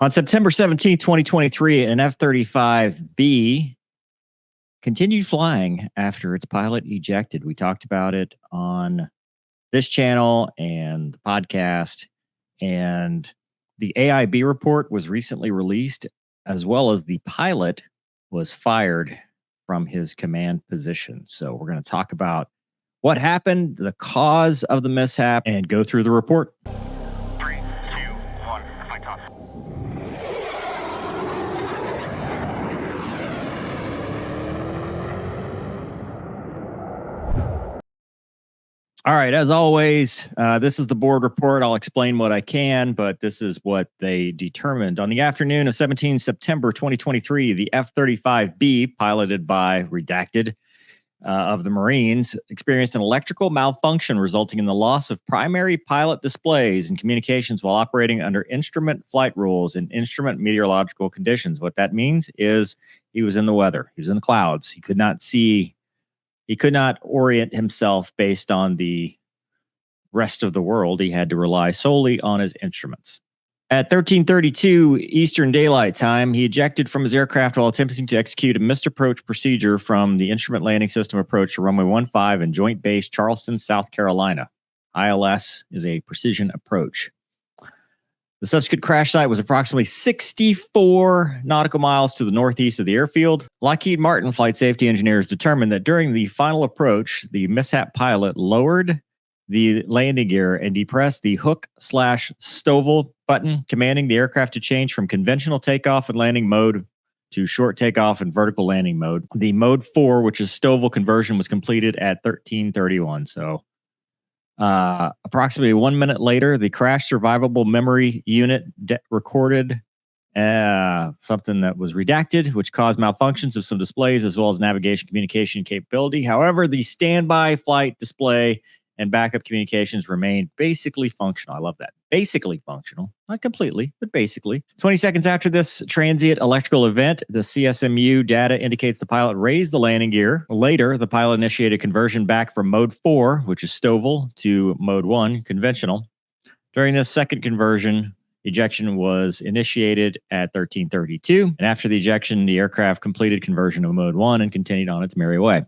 On September 17, 2023, an F-35B continued flying after its pilot ejected. We talked about it on this channel and the podcast, and the AIB report was recently released, as well as the pilot was fired from his command position. So we're going to talk about what happened, the cause of the mishap, and go through the report. 3, 2, 1, flight off. All right, as always, this is the board report. I'll explain what I can, but this is what they determined. On the afternoon of 17 September 2023, the F-35B, piloted by Redacted of the Marines, experienced an electrical malfunction resulting in the loss of primary pilot displays and communications while operating under instrument flight rules and instrument meteorological conditions. What that means is he was in the weather. He was in the clouds. He could not see. He could not orient himself based on the rest of the world. He had to rely solely on his instruments. At 13:32 Eastern Daylight Time, he ejected from his aircraft while attempting to execute a missed approach procedure from the Instrument Landing System approach to runway 15 and Joint Base Charleston, South Carolina. ILS is a precision approach. The subsequent crash site was approximately 64 nautical miles to the northeast of the airfield. Lockheed Martin flight safety engineers determined that during the final approach, the mishap pilot lowered the landing gear and depressed the hook/stovel button, commanding the aircraft to change from conventional takeoff and landing mode to short takeoff and vertical landing mode. The mode 4, which is stovel conversion, was completed at 13:31. So approximately 1 minute later, the crash survivable memory unit recorded something that was redacted, which caused malfunctions of some displays as well as navigation communication capability. However, the standby flight display and backup communications remained basically functional. I love that. Basically functional. Not completely, but basically. 20 seconds after this transient electrical event, the CSMU data indicates the pilot raised the landing gear. Later, the pilot initiated conversion back from mode 4, which is stovel, to mode 1, conventional. During this second conversion, ejection was initiated at 13:32. And after the ejection, the aircraft completed conversion of mode 1 and continued on its merry way.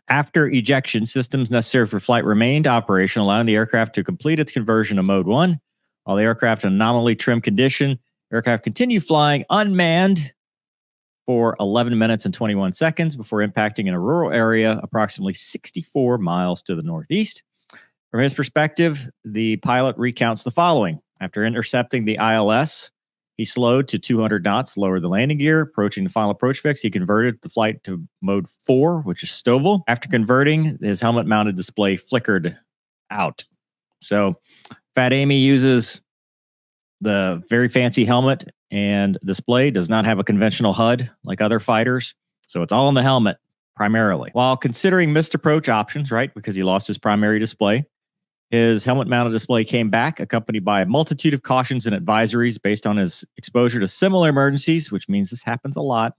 After ejection, systems necessary for flight remained operational, allowing the aircraft to complete its conversion to mode 1. While the aircraft in anomaly trim condition, aircraft continued flying unmanned for 11 minutes and 21 seconds before impacting in a rural area approximately 64 miles to the northeast. From his perspective, the pilot recounts the following. After intercepting the ILS, he slowed to 200 knots, lowered the landing gear. Approaching the final approach fix, he converted the flight to mode 4, which is stovel. After converting, his helmet-mounted display flickered out. So Fat Amy uses the very fancy helmet and display, does not have a conventional HUD like other fighters. So it's all in the helmet, primarily. While considering missed approach options, right, because he lost his primary display, his helmet-mounted display came back, accompanied by a multitude of cautions and advisories based on his exposure to similar emergencies, which means this happens a lot.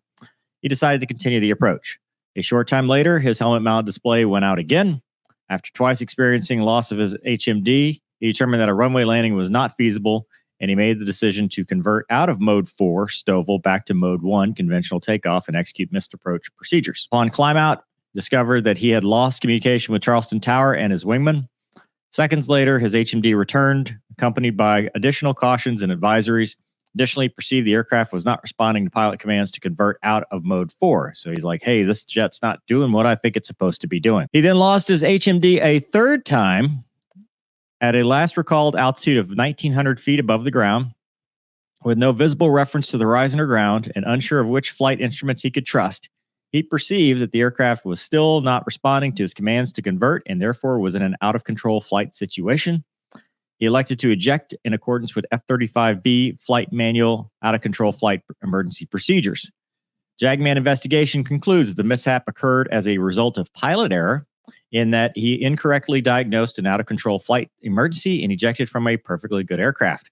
He decided to continue the approach. A short time later, his helmet-mounted display went out again. After twice experiencing loss of his HMD, he determined that a runway landing was not feasible, and he made the decision to convert out of mode 4, stovel, back to mode 1, conventional takeoff, and execute missed approach procedures. Upon climb out, discovered that he had lost communication with Charleston Tower and his wingman. Seconds later, his HMD returned, accompanied by additional cautions and advisories. Additionally, perceived the aircraft was not responding to pilot commands to convert out of mode 4. So he's like, hey, this jet's not doing what I think it's supposed to be doing. He then lost his HMD a third time at a last recalled altitude of 1,900 feet above the ground, with no visible reference to the horizon or ground and unsure of which flight instruments he could trust. He perceived that the aircraft was still not responding to his commands to convert and therefore was in an out-of-control flight situation. He elected to eject in accordance with F-35B Flight Manual out-of-control flight emergency procedures. JAGMAN investigation concludes that the mishap occurred as a result of pilot error in that he incorrectly diagnosed an out-of-control flight emergency and ejected from a perfectly good aircraft,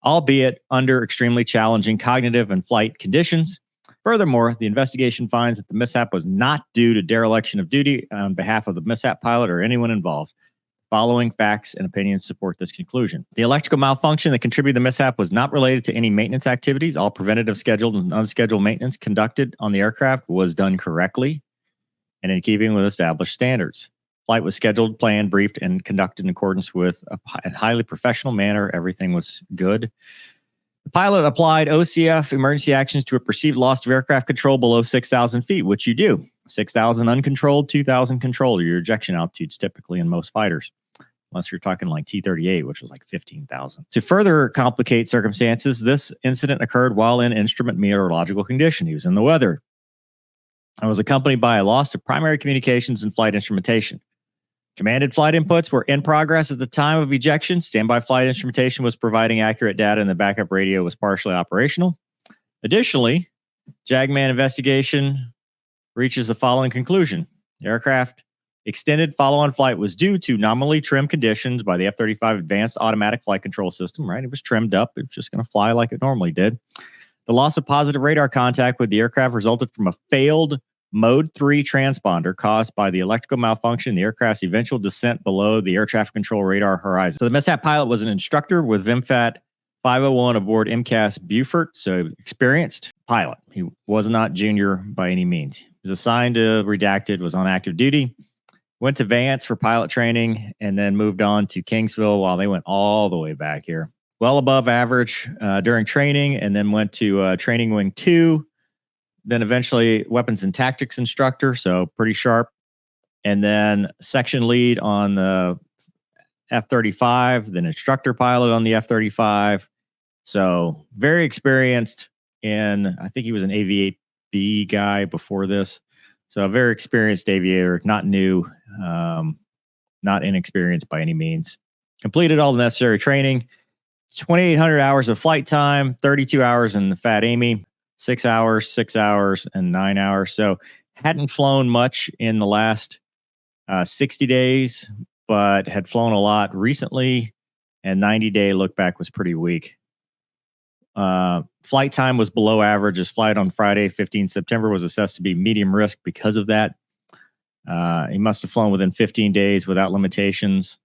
albeit under extremely challenging cognitive and flight conditions. Furthermore, the investigation finds that the mishap was not due to dereliction of duty on behalf of the mishap pilot or anyone involved. following facts and opinions support this conclusion. The electrical malfunction that contributed to the mishap was not related to any maintenance activities. All preventative scheduled and unscheduled maintenance conducted on the aircraft was done correctly and in keeping with established standards. Flight was scheduled, planned, briefed, and conducted in accordance with a highly professional manner. Everything was good. The pilot applied OCF emergency actions to a perceived loss of aircraft control below 6,000 feet, which you do. 6,000 uncontrolled, 2,000 controlled are your ejection altitudes typically in most fighters, unless you're talking like T-38, which was like 15,000. To further complicate circumstances, this incident occurred while in instrument meteorological condition. He was in the weather. I was accompanied by a loss of primary communications and flight instrumentation. Commanded flight inputs were in progress at the time of ejection. Standby flight instrumentation was providing accurate data, and the backup radio was partially operational. Additionally, JAGMAN investigation reaches the following conclusion. The aircraft extended follow-on flight was due to nominally trimmed conditions by the F-35 Advanced Automatic Flight Control System, right? It was trimmed up. It was just going to fly like it normally did. The loss of positive radar contact with the aircraft resulted from a failed Mode 3 transponder caused by the electrical malfunction in the aircraft's eventual descent below the air traffic control radar horizon. So the mishap pilot was an instructor with VMFAT 501 aboard MCAS Beaufort, so experienced pilot. He was not junior by any means. He was assigned to redacted, was on active duty, went to Vance for pilot training, and then moved on to Kingsville while they went all the way back here. Well above average during training, and then went to Training Wing 2, then eventually weapons and tactics instructor, so pretty sharp. And then section lead on the F-35, then instructor pilot on the F-35. So very experienced in, I think he was an AV-8B guy before this. So a very experienced aviator, not new, not inexperienced by any means. Completed all the necessary training, 2,800 hours of flight time, 32 hours in the Fat Amy. 6 hours, 6 hours, and 9 hours. So hadn't flown much in the last 60 days, but had flown a lot recently, and 90-day look back was pretty weak. Flight time was below average. His flight on Friday, 15 September, was assessed to be medium risk because of that. He must have flown within 15 days without limitations.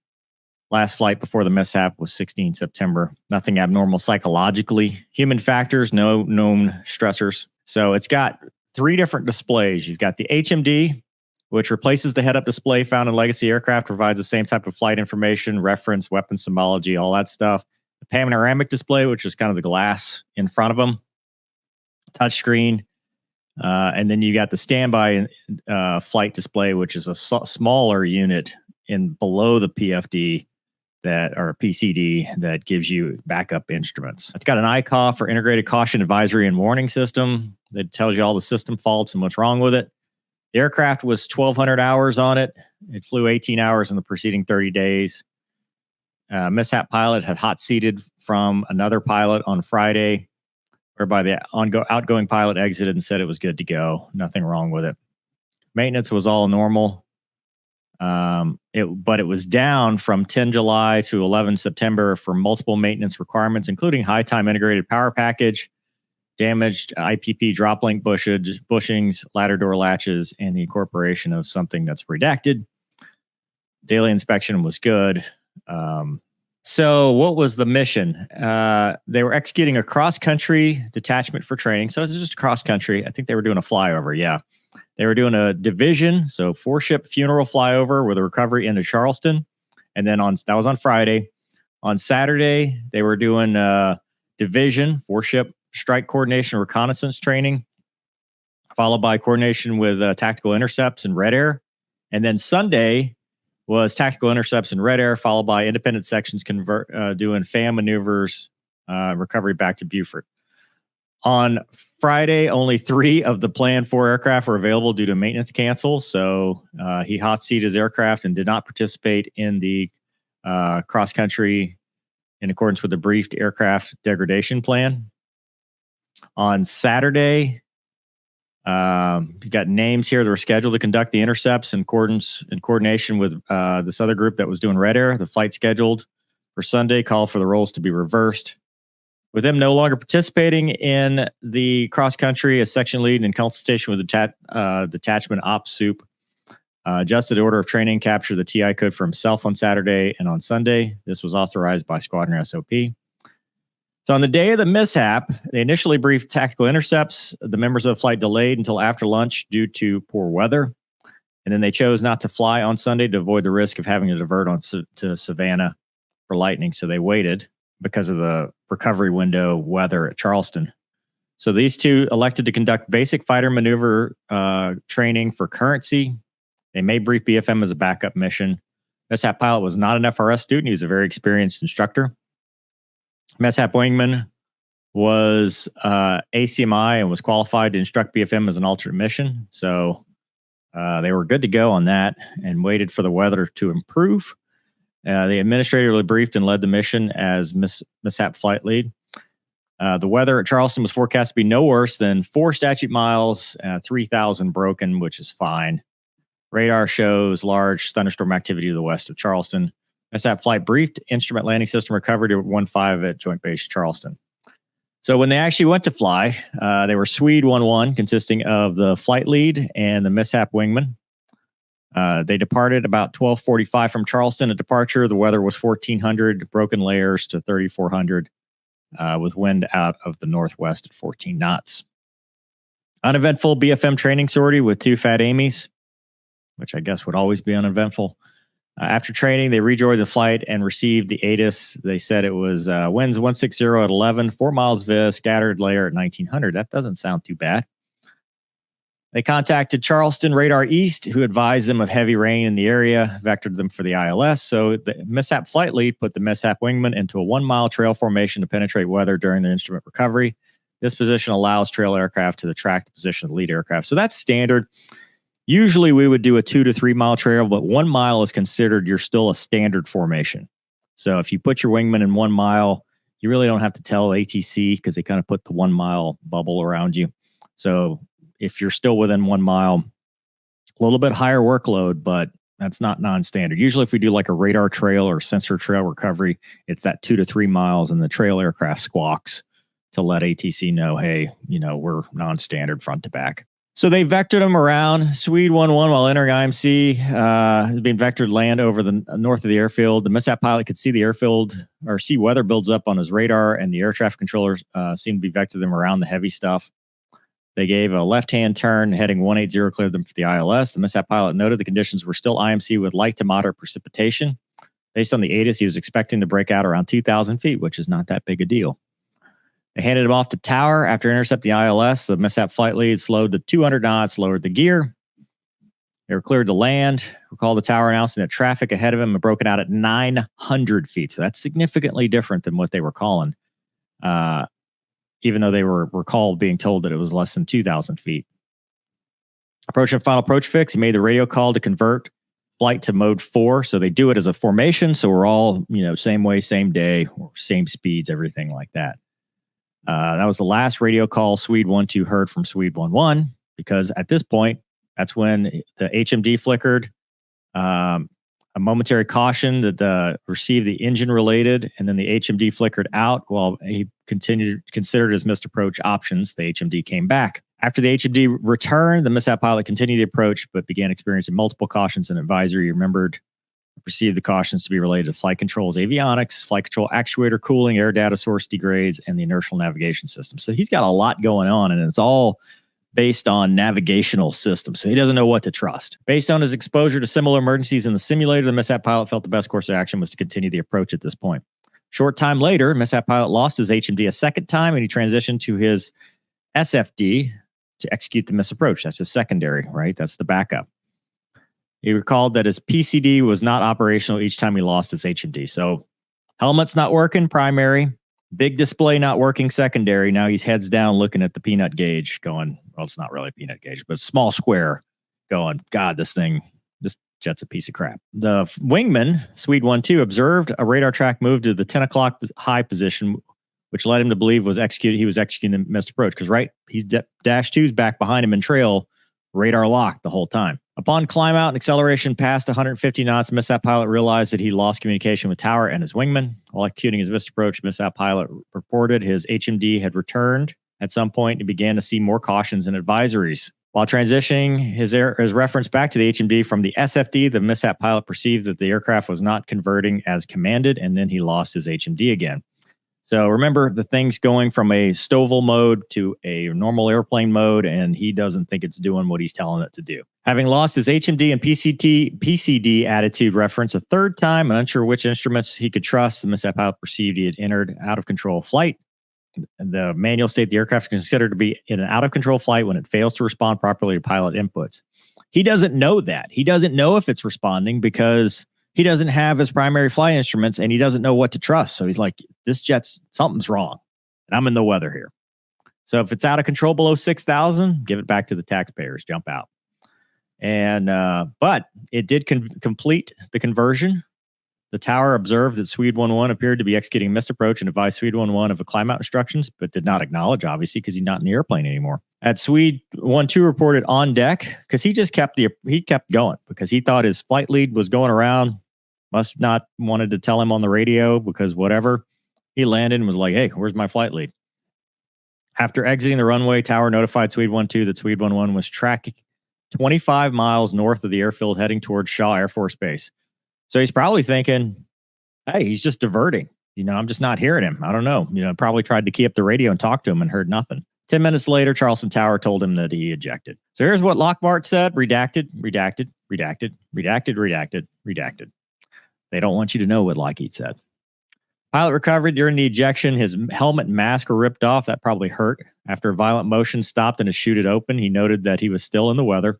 Last flight before the mishap was 16 September. Nothing abnormal psychologically. Human factors, no known stressors. So it's got 3 different displays. You've got the HMD, which replaces the head-up display found in legacy aircraft, provides the same type of flight information, reference, weapon symbology, all that stuff. The panoramic display, which is kind of the glass in front of them. Touchscreen. And then you got the standby flight display, which is a smaller unit in below the PFD. That or PCD that gives you backup instruments. It's got an ICAW for integrated caution advisory and warning system that tells you all the system faults and what's wrong with it. The aircraft was 1,200 hours on it. It flew 18 hours in the preceding 30 days. Mishap pilot had hot seated from another pilot on Friday, whereby the outgoing pilot exited and said it was good to go. Nothing wrong with it. Maintenance was all normal. But it was down from 10 July to 11 September for multiple maintenance requirements, including high time integrated power package, damaged IPP drop link bushings, ladder door latches, and the incorporation of something that's redacted. Daily inspection was good. So what was the mission? They were executing a cross-country detachment for training. So it's just cross-country. I think they were doing a flyover. Yeah. They were doing a division, so 4-ship funeral flyover with a recovery into Charleston. And then that was on Friday. On Saturday, they were doing a division, 4-ship strike coordination reconnaissance training, followed by coordination with tactical intercepts and red air. And then Sunday was tactical intercepts and red air, followed by independent sections doing FAM maneuvers, recovery back to Beaufort. On Friday, only 3 of the planned 4 aircraft were available due to maintenance cancels. So he hot seated his aircraft and did not participate in the cross-country in accordance with the briefed aircraft degradation plan. On Saturday, you got names here that were scheduled to conduct the intercepts in coordination with this other group that was doing red air. The flight scheduled for Sunday called for the roles to be reversed. With them no longer participating in the cross-country as section lead in consultation with the detachment ops soup, Adjusted order of training captured the TI code for himself on Saturday and on Sunday. This was authorized by Squadron SOP. So on the day of the mishap, they initially briefed tactical intercepts. The members of the flight delayed until after lunch due to poor weather. And then they chose not to fly on Sunday to avoid the risk of having to divert to Savannah for lightning. So they waited because of the recovery window weather at Charleston. So these two elected to conduct basic fighter maneuver training for currency. They may brief BFM as a backup mission. Mishap pilot was not an FRS student. He was a very experienced instructor. Mishap wingman was ACMI and was qualified to instruct BFM as an alternate mission. So they were good to go on that and waited for the weather to improve. The administrator briefed and led the mission as mishap flight lead. The weather at Charleston was forecast to be no worse than 4 statute miles, 3,000 broken, which is fine. Radar shows large thunderstorm activity to the west of Charleston. Mishap flight briefed, instrument landing system recovered at 1-5 at Joint Base Charleston. So when they actually went to fly, they were Swede 1-1, consisting of the flight lead and the mishap wingman. They departed about 12:45 from Charleston. At departure, the weather was 1,400, broken layers to 3,400, with wind out of the northwest at 14 knots. Uneventful BFM training sortie with 2 Fat Amy's, which I guess would always be uneventful. After training, they rejoined the flight and received the ATIS. They said it was winds 160 at 11, 4 miles vis, scattered layer at 1900. That doesn't sound too bad. They contacted Charleston Radar East, who advised them of heavy rain in the area, vectored them for the ILS. So the mishap flight lead put the mishap wingman into a 1-mile trail formation to penetrate weather during the instrument recovery. This position allows trail aircraft to track the position of the lead aircraft. So that's standard. Usually we would do a 2 to 3 mile trail, but 1 mile is considered you're still a standard formation. So if you put your wingman in 1 mile, you really don't have to tell ATC because they kind of put the 1 mile bubble around you. So if you're still within 1 mile, a little bit higher workload, but that's not non-standard. Usually if we do like a radar trail or sensor trail recovery, it's that 2 to 3 miles and the trail aircraft squawks to let ATC know, hey, we're non-standard front to back. So they vectored him around. Swede 1-1 while entering IMC. Has been vectored land over the north of the airfield. The mishap pilot could see the airfield or see weather builds up on his radar, and the air traffic controllers seemed to be vectoring them around the heavy stuff. They gave a left-hand turn, heading 180, cleared them for the ILS. The mishap pilot noted the conditions were still IMC with light to moderate precipitation. Based on the ATIS, he was expecting to break out around 2,000 feet, which is not that big a deal. They handed him off to tower. After intercepting the ILS, the mishap flight lead slowed to 200 knots, lowered the gear. They were cleared to land. Recall the tower announcing that traffic ahead of him had broken out at 900 feet. So that's significantly different than what they were calling, even though they were recalled being told that it was less than 2,000 feet. Approaching final approach fix, he made the radio call to convert flight to mode 4. So they do it as a formation. So we're all, same way, same day, same speeds, everything like that. That was the last radio call Swede 1-2 heard from Swede 1-1, because at this point, that's when the HMD flickered. A momentary caution that received the engine related, and then the HMD flickered out while he considered his missed approach options. The HMD came back. After the HMD returned, the mishap pilot continued the approach, but began experiencing multiple cautions and advisory. He perceived the cautions to be related to flight controls, avionics, flight control actuator, cooling, air data source degrades, and the inertial navigation system. So he's got a lot going on, and it's all based on navigational systems. So he doesn't know what to trust. Based on his exposure to similar emergencies in the simulator, the mishap pilot felt the best course of action was to continue the approach at this point. Short time later, mishap pilot lost his HMD a second time, and he transitioned to his SFD to execute the misapproach. That's his secondary, right? That's the backup. He recalled that his PCD was not operational each time he lost his HMD. So helmet's not working, primary. Big display not working, secondary. Now he's heads down looking at the peanut gauge going, well, it's not really a peanut gauge, but small square going, God, this jet's a piece of crap. The wingman, Swede 1-2, observed a radar track move to the 10 o'clock high position, which led him to believe he was executing the missed approach, because he's dash 2's back behind him in trail, radar locked the whole time. Upon climb out and acceleration past 150 knots, mishap pilot realized that he lost communication with tower and his wingman. While executing his missed approach, mishap pilot reported his HMD had returned at some point and began to see more cautions and advisories. While transitioning his reference back to the HMD from the SFD, the mishap pilot perceived that the aircraft was not converting as commanded, and then he lost his HMD again. So remember, the thing's going from a Stovall mode to a normal airplane mode, and he doesn't think it's doing what he's telling it to do. Having lost his HMD and PCD attitude reference a third time and unsure which instruments he could trust, the mishap pilot perceived he had entered out of control flight. The manual state the aircraft is considered to be in an out of control flight when it fails to respond properly to pilot inputs. He doesn't know that. He doesn't know if it's responding because he doesn't have his primary flight instruments and he doesn't know what to trust. So he's like, this jet's something's wrong and I'm in the weather here. So if it's out of control below 6,000, give it back to the taxpayers, jump out. And, but it did complete the conversion. The tower observed that Swede 11 appeared to be executing misapproach and advised Swede 11 of the climb out instructions, but did not acknowledge, obviously, because he's not in the airplane anymore. At Swede 12 reported on deck, because he just kept going because he thought his flight lead was going around, must not wanted to tell him on the radio because whatever. He landed and was like, hey, where's my flight lead? After exiting the runway, tower notified Swede 12 that Swede 11 was tracking 25 miles north of the airfield heading towards Shaw Air Force Base. So he's probably thinking, hey, he's just diverting. I'm just not hearing him. I don't know. Probably tried to key up the radio and talk to him and heard nothing. 10 minutes later, Charleston Tower told him that he ejected. So here's what Lockhart said. Redacted, redacted, redacted, redacted, redacted, redacted. They don't want you to know what Lockheed said. Pilot recovered during the ejection. His helmet and mask were ripped off. That probably hurt. After a violent motion stopped and his chute had opened, he noted that he was still in the weather.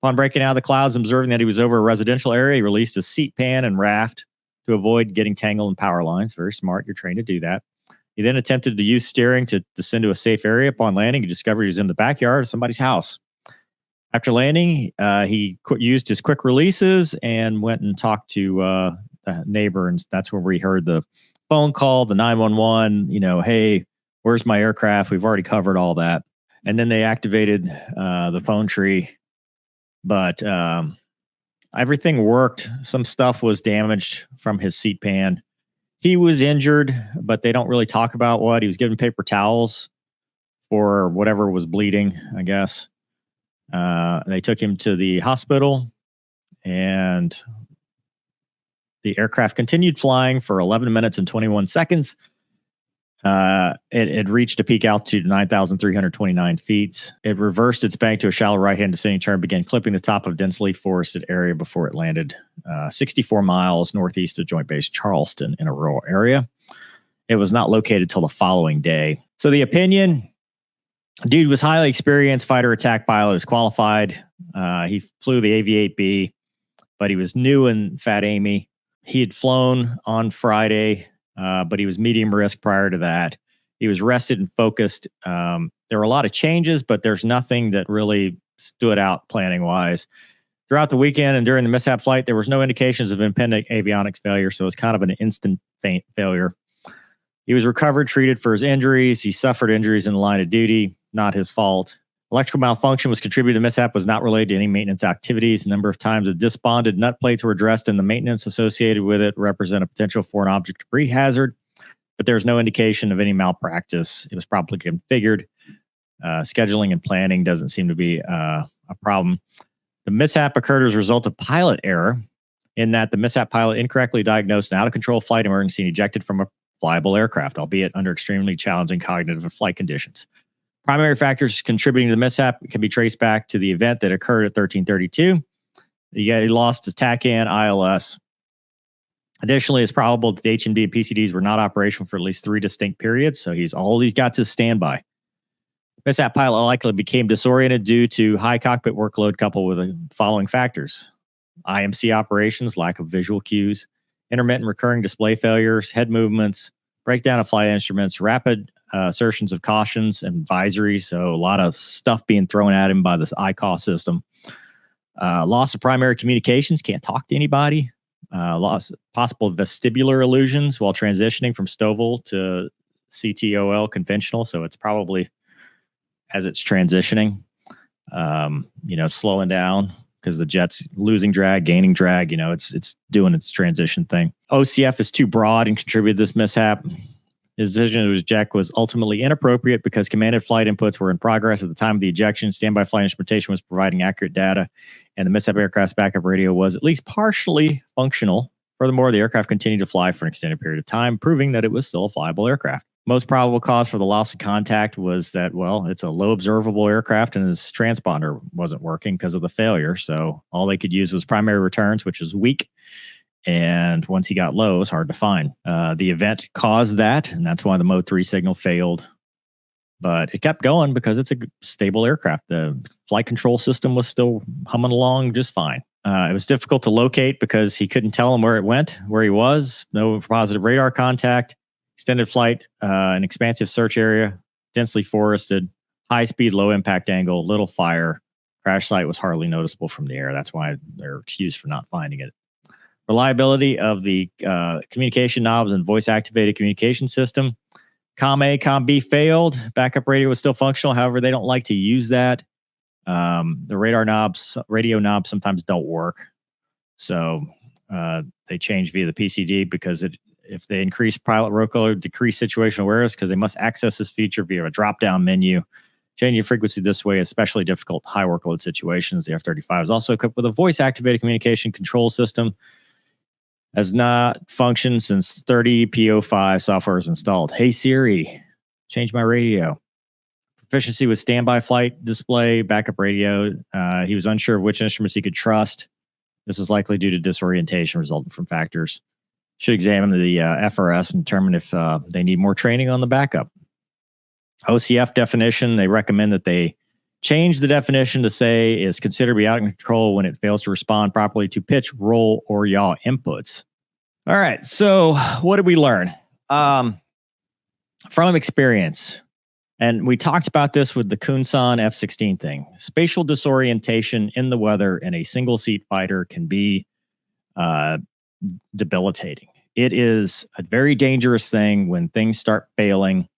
Upon breaking out of the clouds, observing that he was over a residential area, he released his seat pan and raft to avoid getting tangled in power lines. Very smart. You're trained to do that. He then attempted to use steering to descend to a safe area. Upon landing, he discovered he was in the backyard of somebody's house. After landing, he used his quick releases and went and talked to the neighbor, and that's where we heard the phone call, the 911, hey, where's my aircraft? We've already covered all that. And then they activated the phone tree. But everything worked. Some stuff was damaged from his seat pan. He was injured, but they don't really talk about what. He was given paper towels for whatever was bleeding, I guess. They took him to the hospital, and the aircraft continued flying for 11 minutes and 21 seconds. It reached a peak altitude of 9,329 feet. It reversed its bank to a shallow right-hand descending turn, began clipping the top of densely forested area before it landed 64 miles northeast of Joint Base Charleston in a rural area. It was not located till the following day. So the opinion, dude was highly experienced fighter attack pilot, is qualified. He flew the AV-8B, but he was new in Fat Amy. He had flown on Friday, but he was medium risk prior to that. He was rested and focused. There were a lot of changes, but there's nothing that really stood out planning-wise. Throughout the weekend and during the mishap flight, there was no indications of impending avionics failure, so it was kind of an instant failure. He was recovered, treated for his injuries. He suffered injuries in the line of duty, not his fault. Electrical malfunction was contributed to the mishap, was not related to any maintenance activities. A number of times the disbonded nut plates were addressed, and the maintenance associated with it represent a potential foreign object debris hazard, but there's no indication of any malpractice. It was properly configured. Scheduling and planning doesn't seem to be a problem. The mishap occurred as a result of pilot error, in that the mishap pilot incorrectly diagnosed an out-of-control flight emergency and ejected from a flyable aircraft, albeit under extremely challenging cognitive and flight conditions. Primary factors contributing to the mishap can be traced back to the event that occurred at 1332. He lost his TACAN ILS. Additionally, it's probable that the HMD and PCDs were not operational for at least 3 distinct periods, so he's got to standby. Mishap pilot likely became disoriented due to high cockpit workload coupled with the following factors: IMC operations, lack of visual cues, intermittent recurring display failures, head movements, breakdown of flight instruments, rapid assertions of cautions and advisories. So a lot of stuff being thrown at him by this ICAW system. Loss of primary communications, can't talk to anybody. Possible vestibular illusions while transitioning from Stovall to CTOL conventional. So it's probably as it's transitioning, slowing down because the jet's losing drag, gaining drag. It's doing its transition thing. OCF is too broad and contributed to this mishap. His decision to eject was ultimately inappropriate because commanded flight inputs were in progress at the time of the ejection. Standby flight instrumentation was providing accurate data, and the Mishap aircraft's backup radio was at least partially functional. Furthermore, the aircraft continued to fly for an extended period of time, proving that it was still a flyable aircraft. Most probable cause for the loss of contact was that, well, it's a low observable aircraft and his transponder wasn't working because of the failure. So all they could use was primary returns, which is weak. And once he got low, it was hard to find. The event caused that, and that's why the Mode 3 signal failed. But it kept going because it's a stable aircraft. The flight control system was still humming along just fine. It was difficult to locate because he couldn't tell him where it went, where he was. No positive radar contact. Extended flight, an expansive search area, densely forested, high speed, low impact angle, little fire. Crash site was hardly noticeable from the air. That's why they're excused for not finding it. Reliability of the communication knobs and voice activated communication system. COM A, COM B failed. Backup radio was still functional. However, they don't like to use that. The radio knobs sometimes don't work. So they change via the PCD because if they increase pilot roll color, decrease situational awareness because they must access this feature via a drop-down menu. Changing frequency this way is especially difficult in high workload situations. The F-35 is also equipped with a voice-activated communication control system. Has not functioned since 30P05 software is installed. Hey Siri, change my radio. Proficiency with standby flight display, backup radio. He was unsure of which instruments he could trust. This was likely due to disorientation resulting from factors. Should examine the FRS and determine if they need more training on the backup. OCF definition, they recommend that they change the definition to say is considered to be out of control when it fails to respond properly to pitch, roll, or yaw inputs. All right, so what did we learn? From experience, and we talked about this with the Kunsan F-16 thing. Spatial disorientation in the weather in a single-seat fighter can be debilitating. It is a very dangerous thing when things start failing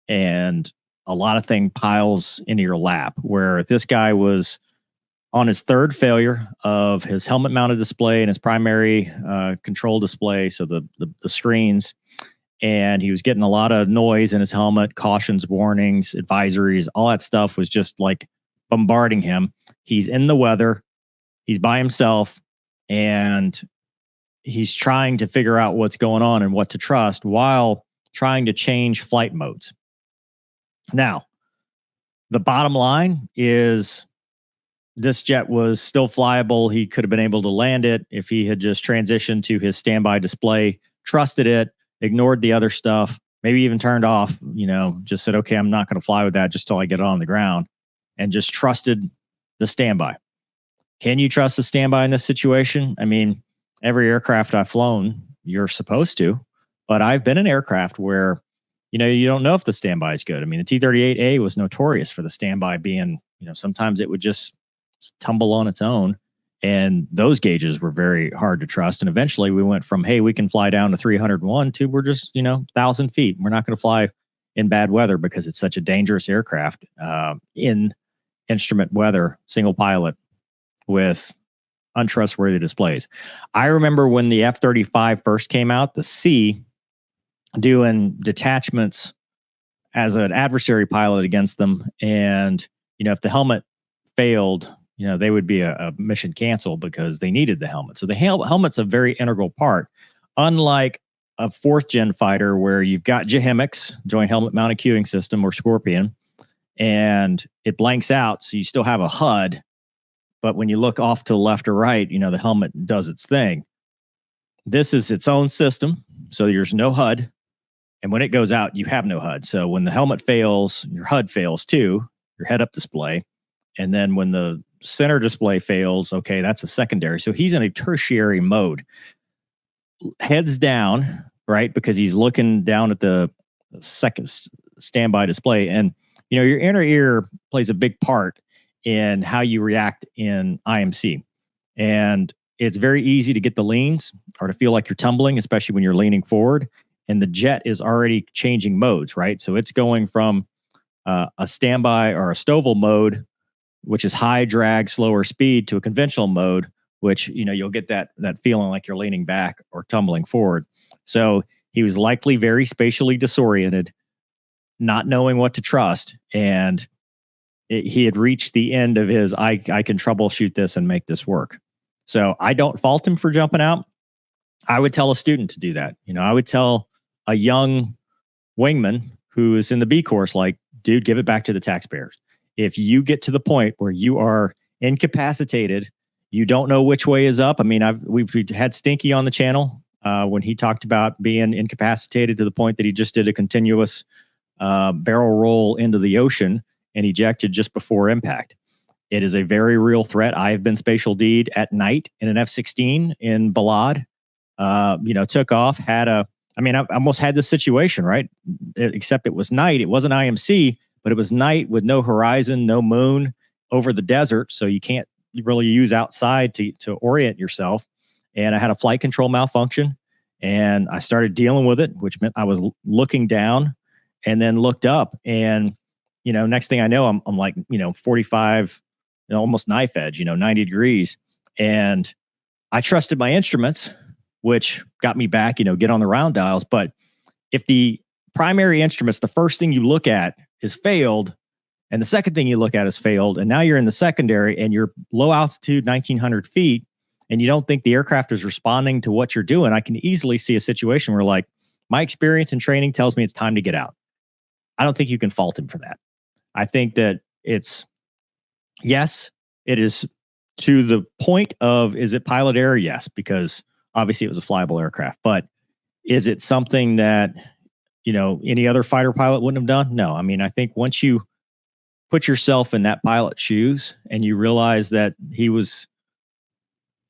and a lot of thing piles into your lap, where this guy was on his third failure of his helmet mounted display and his primary control display. So the screens, and he was getting a lot of noise in his helmet, cautions, warnings, advisories, all that stuff was just like bombarding him. He's in the weather, he's by himself, and he's trying to figure out what's going on and what to trust while trying to change flight modes. Now, the bottom line is this jet was still flyable. He could have been able to land it if he had just transitioned to his standby display, trusted it, ignored the other stuff, maybe even turned off, just said, okay, I'm not going to fly with that just till I get it on the ground, and just trusted the standby. Can you trust the standby in this situation? I mean, every aircraft I've flown, you're supposed to, but I've been in aircraft where, you don't know if the standby is good. I mean, the T-38A was notorious for the standby being, sometimes it would just tumble on its own, and those gauges were very hard to trust. And eventually we went from, hey, we can fly down to 301 to we're just, 1,000 feet. We're not going to fly in bad weather because it's such a dangerous aircraft in instrument weather, single pilot with untrustworthy displays. I remember when the F-35 first came out, the C, doing detachments as an adversary pilot against them. And, if the helmet failed, they would be a mission canceled because they needed the helmet. So the helmet's a very integral part. Unlike a fourth gen fighter where you've got JHMX, Joint Helmet Mounted Cueing System, or Scorpion, and it blanks out. So you still have a HUD, but when you look off to the left or right, the helmet does its thing. This is its own system. So there's no HUD. And when it goes out, you have no HUD. So when the helmet fails, your HUD fails too, your head-up display. And then when the center display fails, okay, that's a secondary. So he's in a tertiary mode. Heads down, right? Because he's looking down at the second standby display. And, your inner ear plays a big part in how you react in IMC. And it's very easy to get the leans or to feel like you're tumbling, especially when you're leaning forward. And the jet is already changing modes, right? So it's going from a standby or a STOVL mode, which is high drag, slower speed, to a conventional mode, which, you'll get that feeling like you're leaning back or tumbling forward. So He was likely very spatially disoriented, not knowing what to trust, and he had reached the end of his I can troubleshoot this and make this work. So I don't fault him for jumping out. I would tell a student to do that. I would tell a young wingman who is in the B course, like, dude, give it back to the taxpayers. If you get to the point where you are incapacitated, you don't know which way is up. I mean, we've had Stinky on the channel when he talked about being incapacitated to the point that he just did a continuous barrel roll into the ocean and ejected just before impact. It is a very real threat. I have been spatial D'd at night in an F-16 in Balad. Took off, I almost had this situation, right? Except it was night. It wasn't IMC, but it was night with no horizon, no moon over the desert. So you can't really use outside to orient yourself. And I had a flight control malfunction and I started dealing with it, which meant I was looking down and then looked up. And, next thing I know, I'm like, 45, almost knife edge, 90 degrees. And I trusted my instruments, which got me back, get on the round dials. But if the primary instruments, the first thing you look at is failed, and the second thing you look at is failed, and now you're in the secondary and you're low altitude, 1,900 feet, and you don't think the aircraft is responding to what you're doing, I can easily see a situation where, like, my experience and training tells me it's time to get out. I don't think you can fault him for that. I think that yes, it is to the point of, is it pilot error? Yes, because obviously it was a flyable aircraft, but is it something that, any other fighter pilot wouldn't have done? No. I mean, I think once you put yourself in that pilot's shoes and you realize that he was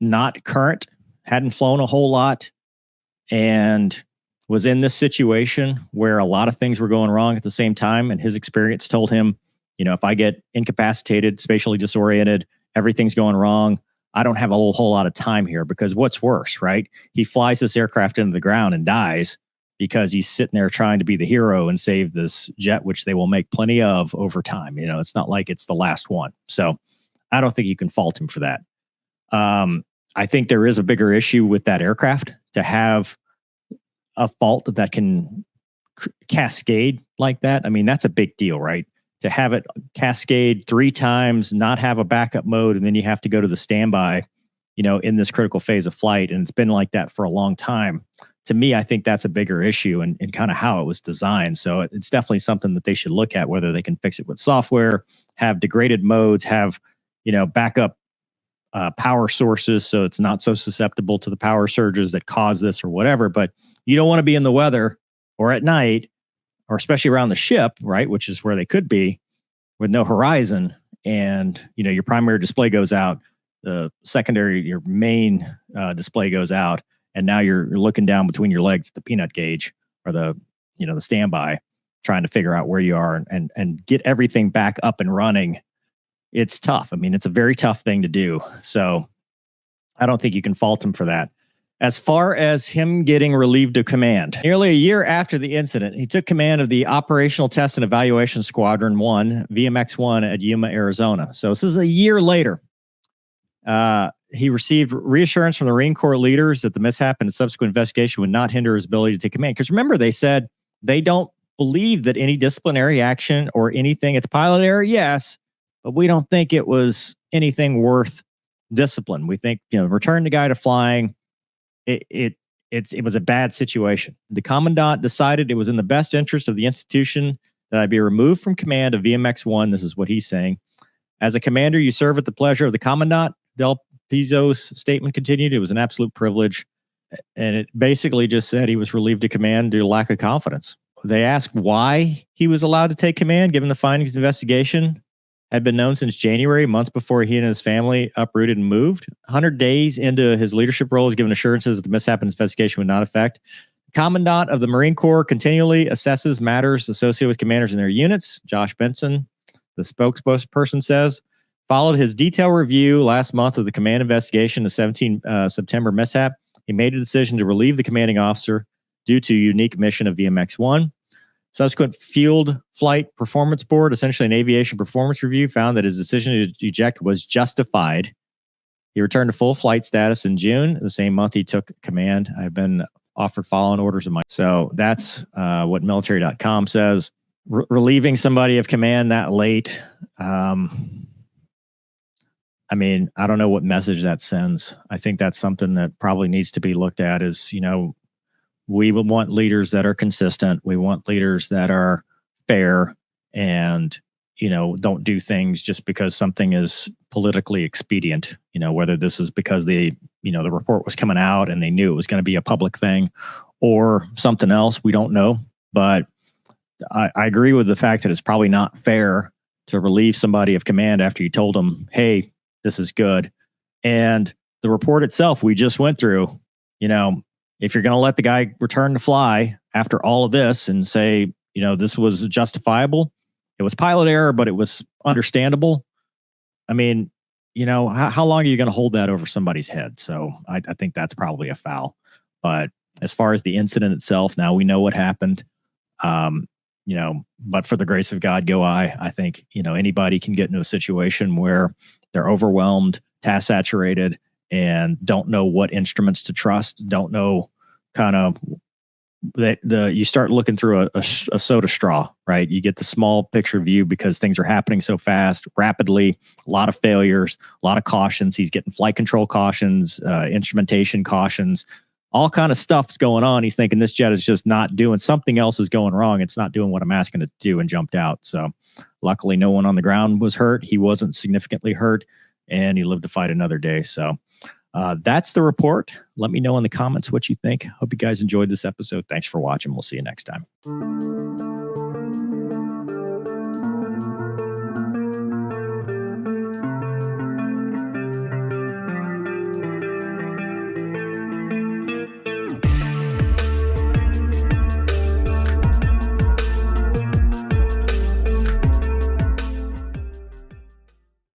not current, hadn't flown a whole lot, and was in this situation where a lot of things were going wrong at the same time, and his experience told him, if I get incapacitated, spatially disoriented, everything's going wrong, I don't have a whole lot of time here, because what's worse, right? He flies this aircraft into the ground and dies because he's sitting there trying to be the hero and save this jet, which they will make plenty of over time. It's not like it's the last one. So I don't think you can fault him for that. I think there is a bigger issue with that aircraft to have a fault that can cascade like that. I mean, that's a big deal, right? To have it cascade 3 times, not have a backup mode, and then you have to go to the standby, in this critical phase of flight. And it's been like that for a long time. To me, I think that's a bigger issue and kind of how it was designed. So it's definitely something that they should look at, whether they can fix it with software, have degraded modes, have, backup power sources so it's not so susceptible to the power surges that cause this or whatever. But you don't want to be in the weather or at night, or especially around the ship, right, which is where they could be, with no horizon, and your primary display goes out, the secondary, your main display goes out, and now you're looking down between your legs at the peanut gauge or the standby, trying to figure out where you are and get everything back up and running. It's tough. I mean, it's a very tough thing to do. So I don't think you can fault him for that. As far as him getting relieved of command, nearly a year after the incident, he took command of the Operational Test and Evaluation Squadron 1, VMX-1 at Yuma, Arizona. So this is a year later. He received reassurance from the Marine Corps leaders that the mishap and the subsequent investigation would not hinder his ability to take command. Because remember, they said they don't believe that any disciplinary action or anything, it's pilot error, yes, but we don't think it was anything worth discipline. We think, return the guy to flying. It was a bad situation. The commandant decided it was in the best interest of the institution that I be removed from command of VMX-1. This is what he's saying. As a commander, you serve at the pleasure of the commandant. Del Pizzo's statement continued. It was an absolute privilege. And it basically just said he was relieved of command due to lack of confidence. They asked why he was allowed to take command, given the findings of the investigation had been known since January, months before he and his family uprooted and moved. 100 days into his leadership role, he was given assurances that the mishap investigation would not affect. The Commandant of the Marine Corps continually assesses matters associated with commanders in their units. Josh Benson, the spokesperson, says, followed his detailed review last month of the command investigation, the 17 September mishap. He made a decision to relieve the commanding officer due to unique mission of VMX-1. Subsequent Field Flight Performance Board, essentially an aviation performance review, found that his decision to eject was justified. He returned to full flight status in June, the same month he took command. I've been offered following orders of my. So that's what military.com says. Relieving somebody of command that late. I mean, I don't know what message that sends. I think that's something that probably needs to be looked at is, we would want leaders that are consistent. We want leaders that are fair and, don't do things just because something is politically expedient, whether this is because the report was coming out and they knew it was going to be a public thing or something else. We don't know. But I agree with the fact that it's probably not fair to relieve somebody of command after you told them, hey, this is good. And the report itself we just went through, if you're going to let the guy return to fly after all of this and say, this was justifiable, it was pilot error, but it was understandable. I mean, how long are you going to hold that over somebody's head? So I think that's probably a foul. But as far as the incident itself, now we know what happened. But for the grace of God, go I think, anybody can get into a situation where they're overwhelmed, task saturated, and don't know what instruments to trust, don't know kind of that you start looking through a soda straw, right? You get the small picture view because things are happening so fast, rapidly, a lot of failures, a lot of cautions. He's getting flight control cautions, instrumentation cautions, all kind of stuff's going on. He's thinking this jet is just not doing, something else is going wrong. It's not doing what I'm asking it to do, and jumped out. So luckily no one on the ground was hurt. He wasn't significantly hurt and he lived to fight another day. So that's the report. Let me know in the comments what you think. Hope you guys enjoyed this episode. Thanks for watching. We'll see you next time.